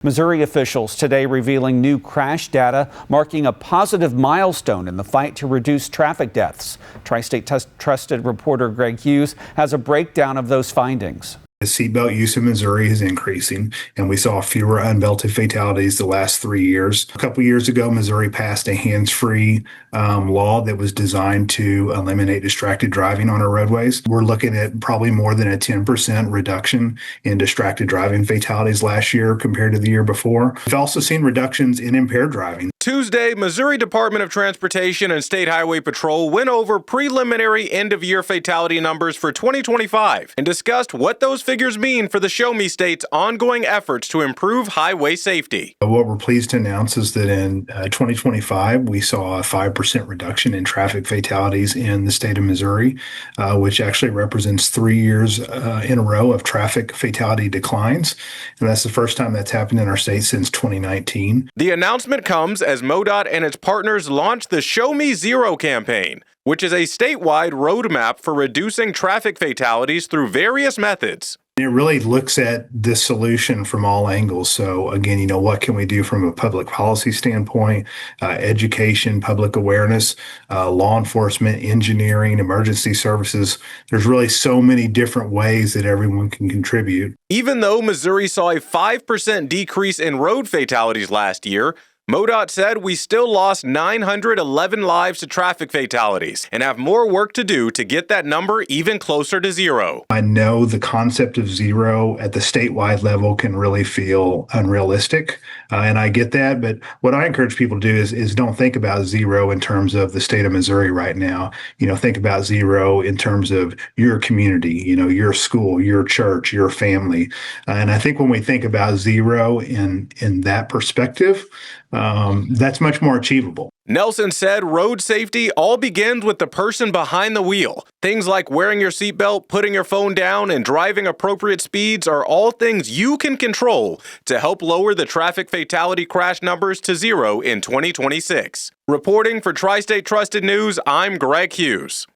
Missouri officials today revealing new crash data, marking a positive milestone in the fight to reduce traffic deaths. Tri-State Trusted reporter Greg Hughes has a breakdown of those findings. The seatbelt use in Missouri is increasing, and we saw fewer unbelted fatalities the last 3 years. A couple years ago, Missouri passed a hands-free law that was designed to eliminate distracted driving on our roadways. We're looking at probably more than a 10% reduction in distracted driving fatalities last year compared to the year before. We've also seen reductions in impaired driving. Tuesday, Missouri Department of Transportation and State Highway Patrol went over preliminary end-of-year fatality numbers for 2025 and discussed what those figures mean for the Show Me State's ongoing efforts to improve highway safety. What we're pleased to announce is that in 2025, we saw a 5% reduction in traffic fatalities in the state of Missouri, which actually represents 3 years in a row of traffic fatality declines. And that's the first time that's happened in our state since 2019. The announcement comes as MoDOT and its partners launch the Show Me Zero campaign, which is a statewide roadmap for reducing traffic fatalities through various methods. It really looks at this solution from all angles. So again, what can we do from a public policy standpoint, education, public awareness, law enforcement, engineering, emergency services. There's really so many different ways that everyone can contribute. Even though Missouri saw a 5% decrease in road fatalities last year, MoDOT said we still lost 911 lives to traffic fatalities and have more work to do to get that number even closer to zero. I know the concept of zero at the statewide level can really feel unrealistic, and I get that. But what I encourage people to do is don't think about zero in terms of the state of Missouri right now. Think about zero in terms of your community, your school, your church, your family. And I think when we think about zero in that perspective, that's much more achievable. Nelson said road safety all begins with the person behind the wheel. Things like wearing your seatbelt, putting your phone down, and driving appropriate speeds are all things you can control to help lower the traffic fatality crash numbers to zero in 2026. Reporting for Tri-State Trusted News, I'm Greg Hughes.